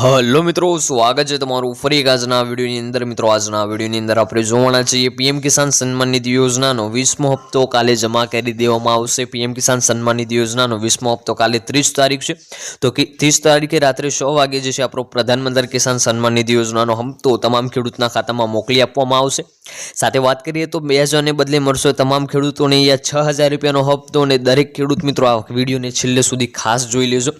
Hello मित्रों, स्वागत है તમારું ફરી એક આજના વિડીયોની અંદર। મિત્રો આજના વિડીયોની અંદર આપણે જોવાના છીએ પીએમ કિસાન સન્માન નિધિ યોજનાનો 20મો હપ્તો કાલે જમા કરી દેવામાં આવશે। પીએમ કિસાન સન્માન નિધિ યોજનાનો 20મો હપ્તો કાલે 30 તારીખ છે, તો 30 તારીખે રાત્રે 6 વાગે જે છે આપણો પ્રધાનમંત્રી કિસાન સન્માન નિધિ યોજનાનો હપ્તો તમામ ખેડૂતના ખાતામાં મોકલી આપવામાં આવશે। સાથે વાત કરીએ તો 2000ને બદલે મળશે તમામ ખેડૂતોને અહીંયા 6000 રૂપિયાનો હપ્તો, અને દરેક ખેડૂત મિત્રો આ વિડીયોને છેલ્લે સુધી ખાસ જોઈ લેજો।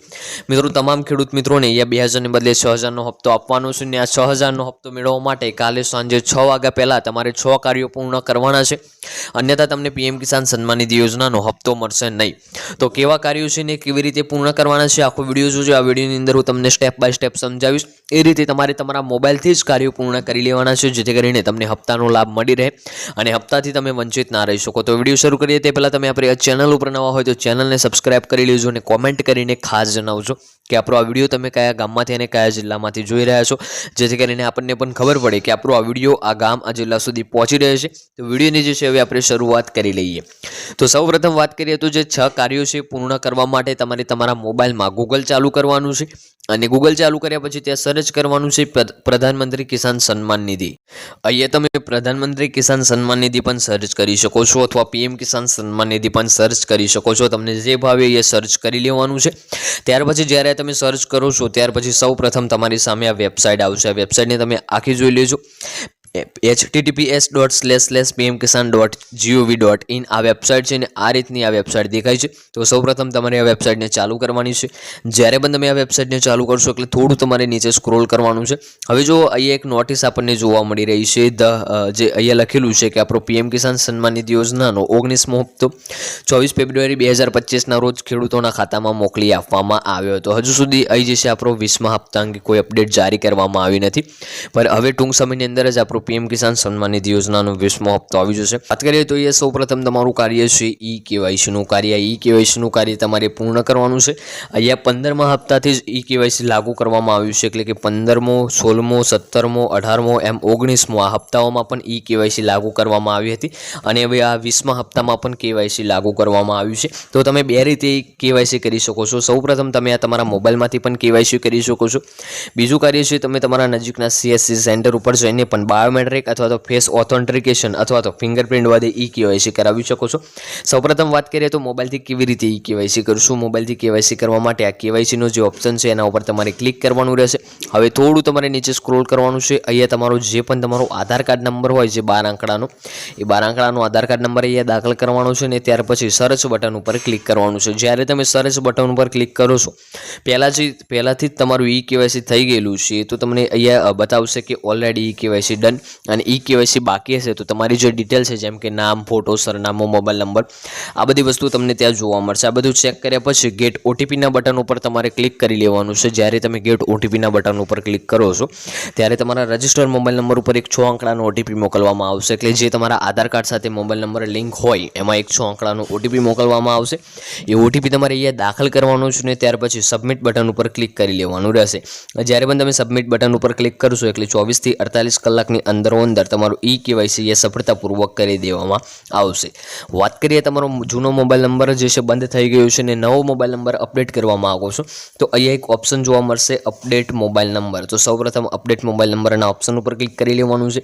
મિત્રો તમામ ખેડૂત મિત્રોને અહીંયા 2000ને બદલે 6000નો હપ્તો આપવાનો છે, અને આ 6000નો હપ્તો મેળવવા માટે કાલે સાંજે 6 વાગ્યા પહેલાં તમારે 6 કાર્યો પૂર્ણ કરવાના છે, અન્યથા તમને પીએમ કિસાન સન્માન નિધિ યોજનાનો હપ્તો મળશે નહીં। તો કેવા કાર્યો છે ને કેવી રીતે પૂર્ણ કરવાના છે આખો વિડીયો જોજો। આ વિડીયોની અંદર હું તમને સ્ટેપ બાય સ્ટેપ સમજાવીશ। એ રીતે તમારે તમારા મોબાઈલથી જ કાર્યો પૂર્ણ કરી લેવાના છે, જેથી કરીને તમને હપ્તાનો લાભ મળી રહે અને હપ્તાથી તમે વંચિત ના રહી શકો। તો વિડીયો શરૂ કરીએ તે પહેલાં તમે આપણી આ ચેનલ ઉપર નવા હોય તો ચેનલને સબસ્ક્રાઇબ કરી લેજો, અને કોમેન્ટ કરીને ખાસ જણાવજો કે આપણો આ વિડીયો તમે કયા ગામમાંથી અને કયા જિલ્લામાંથી જોઈ રહ્યા છો, જેથી કરીને આપણને પણ ખબર પડે કે આપણો આ વિડીયો આ ગામ આ જિલ્લા સુધી પહોંચી રહ્યો છે। તો વિડીયોની જે છે હવે આપણે શરૂઆત કરી લઈએ। તો સૌપ્રથમ વાત કરીએ તો જે 6 કાર્યો છે પૂર્ણ કરવા માટે તમારે તમારા મોબાઈલમાં ગૂગલ ચાલુ કરવાનું છે, અને ગૂગલ ચાલુ કર્યા પછી ત્યાં સર્ચ કરવાનું છે પ્રધાનમંત્રી કિસાન સન્માન નિધિ। અહીંયા તમે પ્રધાનમંત્રી કિસાન સન્માન નિધિ પણ સર્ચ કરી શકો છો, અથવા પીએમ કિસાન સન્માન નિધિ પણ સર્ચ કરી શકો છો। તમને જે ભાવે એ સર્ચ કરી લેવાનું છે। ત્યાર પછી જ્યારે તમે સર્ચ કરો છો ત્યાર પછી સૌપ્રથમ તમારી સામે આ વેબસાઇટ આવશે। આ વેબસાઇટને તમે આખી જોઈ લેજો। https://pmkisan.gov.in આ વેબસાઇટ છે, ને આ રીતની આ વેબસાઇટ દેખાય છે। તો સૌપ્રથમ તમારે આ વેબસાઇટને ચાલુ કરવાની છે। જ્યારે પણ તમે આ વેબસાઇટને ચાલુ કરશો એટલે થોડું તમારે નીચે સ્ક્રોલ કરવાનું છે। હવે જો અહીંયા એક નોટિસ આપણને જોવા મળી રહી છે, જે અહીંયા લખેલું છે કે આપણો પીએમ કિસાન સન્માન નિધિ યોજનાનો 19મો હપ્તો 24 ફેબ્રુઆરી 2025ના રોજ ખેડૂતોના ખાતામાં મોકલી આપવામાં આવ્યો હતો। હજુ સુધી અહીં જે છે આપણો 20મા હપ્તા અંગે કોઈ અપડેટ જારી કરવામાં આવી નથી, પણ હવે ટૂંક સમયની અંદર જ આપણો પીએમ કિસાન સન્માન નિધિ યોજનાનો 20મો હપ્તો આવી જશે। વાત કરીએ તો એ સૌપ્રથમ તમારું કાર્ય છે ઈ કેવાયસીનું કાર્ય। ઈ કેવાયસીનું કાર્ય તમારે પૂર્ણ કરવાનું છે। અહીંયા 15મા હપ્તાથી જ ઈ કેવાયસી લાગુ કરવામાં આવ્યું છે, એટલે કે 15મો, 16મો, 17મો, 18મો એમ 19મો આ હપ્તાઓમાં પણ ઈ કેવાયસી લાગુ કરવામાં આવી હતી, અને હવે આ 20મા હપ્તામાં પણ કેવાયસી લાગુ કરવામાં આવ્યું છે। તો તમે બે રીતે કેવાયસી કરી શકો છો। સૌપ્રથમ તમે આ તમારા મોબાઈલમાંથી પણ કેવાયસી કરી શકો છો। બીજું કાર્ય છે તમે તમારા નજીકના સીએસસી સેન્ટર ઉપર જઈને પણ બાયોમેટ્રિક અથવા તો ફેસ ઓથેન્ટિકેશન અથવા તો ફિંગરપ્રિન્ટ વડે ઈ કેવાયસી કરાવી શકો છો। સૌપ્રથમ વાત કરીએ તો મોબાઈલથી કેવી રીતે ઈ કેવાયસી કરશું। મોબાઈલથી કેવાયસી કરવા માટે આ કેવાયસીનો જે ઓપ્શન છે એના ઉપર તમારે ક્લિક કરવાનું રહેશે। હવે થોડું તમારે નીચે સ્ક્રોલ કરવાનું છે। અહીંયા તમારો જે પણ તમારો આધાર કાર્ડ નંબર હોય છે 12 આંકડાનો, એ 12 આંકડાનો આધાર કાર્ડ નંબર અહીંયા દાખલ કરવાનો છે, ને ત્યાર પછી સર્ચ બટન ઉપર ક્લિક કરવાનું છે। જ્યારે તમે સર્ચ બટન ઉપર ક્લિક કરો છો પહેલાથી જ તમારું ઈ કેવાયસી થઈ ગયેલું છે, તો તમને અહીંયા બતાવશે કે ઓલરેડી ઈ કેવાયસી ડન, અને ઈ કેવાયસી બાકી હશે તો તમારી જે ડિટેલ છે જેમ કે નામ, ફોટો, સરનામું, મોબાઈલ નંબર આ બધી વસ્તુ તમને ત્યાં જોવા મળશે। આ બધું ચેક કર્યા પછી ગેટ ઓટીપીના બટન ઉપર તમારે ક્લિક કરી લેવાનું છે। જ્યારે તમે ગેટ ઓટીપીના બટન ઉપર ક્લિક કરો છો ત્યારે તમારા રજિસ્ટર્ડ મોબાઈલ નંબર ઉપર એક 6 આંકડાનો ઓટીપી મોકલવામાં આવશે, એટલે જે તમારા આધાર કાર્ડ સાથે મોબાઈલ નંબર લિંક હોય એમાં એક 6 આંકડાનો ઓટીપી મોકલવામાં આવશે। એ ઓટીપી તમારે અહીંયા દાખલ કરવાનો છે, ને ત્યાર પછી સબમિટ બટન ઉપર ક્લિક કરી લેવાનું રહેશે। જ્યારે પણ તમે સબમિટ બટન ઉપર ક્લિક કરશો એટલે 24 થી 48 કલાકની અંદર તમારું ઈ કેવાયસી એ સફળતાપૂર્વક કરી દેવામાં આવશે। વાત કરીએ તમારો જૂનો મોબાઈલ નંબર જે છે બંધ થઈ ગયો છે ને નવો મોબાઈલ નંબર અપડેટ કરવા માંગો છો, તો અહીંયા એક ઓપ્શન જોવા મળશે અપડેટ મોબાઈલ નંબર। તો સૌપ્રથમ અપડેટ મોબાઈલ નંબરના ઓપ્શન ઉપર ક્લિક કરી લેવાનું છે।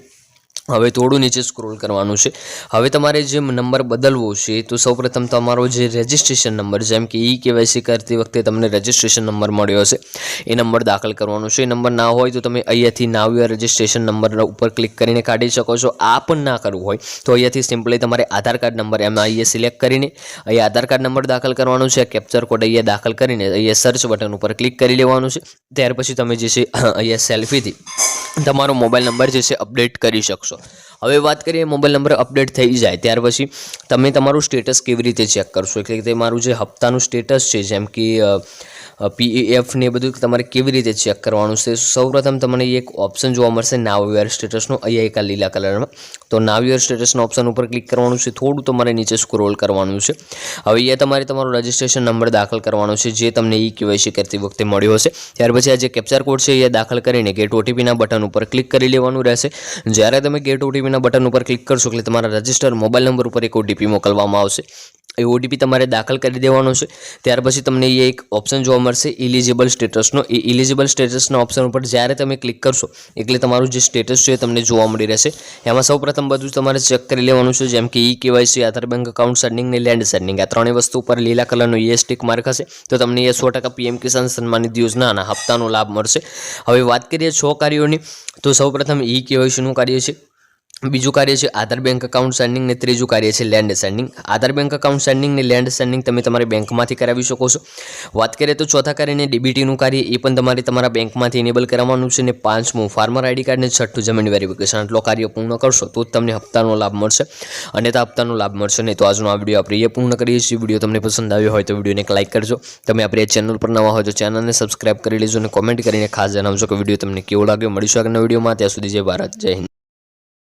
હવે થોડું નીચે સ્ક્રોલ કરવાનું છે। હવે તમારે જે નંબર બદલવો છે તો સૌપ્રથમ તમારો જે રજિસ્ટ્રેશન નંબર, જેમ કે ઈ કેવાયસી કરતી વખતે તમને રજિસ્ટ્રેશન નંબર મળ્યો હશે એ નંબર દાખલ કરવાનો છે। એ નંબર ના હોય તો તમે અહીંયાથી નાવ યોર રજિસ્ટ્રેશન નંબર ઉપર ક્લિક કરીને કાઢી શકો છો। આ પણ ના કરવું હોય તો અહીંયાથી સિમ્પલી તમારે આધાર કાર્ડ નંબર એમાં અહીંયા સિલેક્ટ કરીને અહીંયા આધાર કાર્ડ નંબર દાખલ કરવાનો છે। કેપ્ચર કોડ અહીંયા દાખલ કરીને અહીંયા સર્ચ બટન ઉપર ક્લિક કરી લેવાનું છે। ત્યાર પછી તમે જે છે અહીંયા સેલ્ફીથી તમારો મોબાઈલ નંબર જે છે અપડેટ કરી શકશો। હવે વાત કરીએ મોબાઈલ નંબર અપડેટ થઈ જાય ત્યાર પછી તમે તમારું સ્ટેટસ કેવી રીતે ચેક કરશો, એટલે કે તમારું જે હપ્તાનું સ્ટેટસ છે જેમ કે પીએફ ને બધું તમારે કેવી રીતે ચેક કરવાનું છે। સૌપ્રથમ તમને એક ઓપ્શન જોવા મળશે નાવ યોર સ્ટેટસનો, અહીંયા એક લીલા કલરમાં। તો નાવ યોર સ્ટેટસના ઓપ્શન ઉપર ક્લિક કરવાનું છે। થોડું તમારે નીચે સ્ક્રોલ કરવાનું છે। હવે અહીંયા તમારે તમારો રજિસ્ટ્રેશન નંબર દાખલ કરવાનો છે જે તમને ઈ કેવાયસી કરતી વખતે મળ્યો હશે। ત્યાર પછી આ જે કેપ્ચર કોડ છે એ દાખલ કરીને ગેટ ઓટીપીના બટન બટન ઉપર ક્લિક કરી લેવાનું રહેશે. જ્યારે તમે ગેટ ઓટીપીના બટન ઉપર ક્લિક કરશો એટલે તમારા રજિસ્ટર મોબાઈલ નંબર ઉપર એક ઓટીપી મોકલવામાં આવશે. એ ઓટીપી તમારે દાખલ કરી દેવાનો છે. ત્યાર પછી તમને એ એક ઓપ્શન જોવા મળશે ઇલિજિબલ સ્ટેટસનો. એ ઇલિજિબલ સ્ટેટસના ઓપ્શન ઉપર જ્યારે તમે ક્લિક કરશો એટલે તમારું જે સ્ટેટસ છે એ તમને જોવા મળી રહેશે. એમાં સૌપ્રથમ બધું તમારે ચેક કરી લેવાનું છે, જેમ કે KYC, આધાર બેંક અકાઉન્ટ સેન્ડિંગ ને લેન્ડ સેન્ડિંગ. આ ત્રણેય વસ્તુ ઉપર લીલા કલરનો યસ ટિક માર્ક હશે તો તમને એ 100% PM કિસાન સન્માન નિધિ યોજનાના હપ્તાનો લાભ મળશે. હવે વાત કરીએ 6 કાર્યોની, તો સૌપ્રથમ KYC નું કાર્ય છે, બીજું કાર્ય છે આધાર બેંક અકાઉન્ટ સેન્ડિંગ ને ત્રીજું કાર્ય છે લેન્ડ સેન્ડિંગ. આધાર બેંક અકાઉન્ટ સેન્ડિંગ ને લેન્ડ સેન્ડિંગ તમે તમારી બેંકમાંથી કરાવી શકો છો. વાત કરીએ તો ચોથા કાર્યને DBTનું કાર્ય, એ પણ તમારે તમારા બેંકમાંથી ઇનેબલ કરાવવાનું છે. ને પાંચમું ફાર્મર ID કાર્ડ ને છઠ્ઠું જમીન વેરિફિકેશન. આટલો કાર્ય પૂર્ણ કરશો તો જ તમને હપ્તાનો લાભ મળશે, અને તો હપ્તાનો લાભ મળશે નહીં. તો આજનો આ વિડીયો આપણે એ પૂર્ણ કરીએ છીએ. વિડીયો તમને પસંદ આવ્યો હોય તો વિડીયોને એક લાઇક કરજો. તમે આપણી ચેનલ પર નવા હોય તો ચેનલને સબસ્ક્રાઇબ કરી લેજો અને કોમેન્ટ કરીને ખાસ જણાવજો કે વિડીયો તમને કેવો લાગ્યો. મળીશું આગળના વિડીયોમાં. ત્યાં સુધી જય ભારત, જય હિન્દ.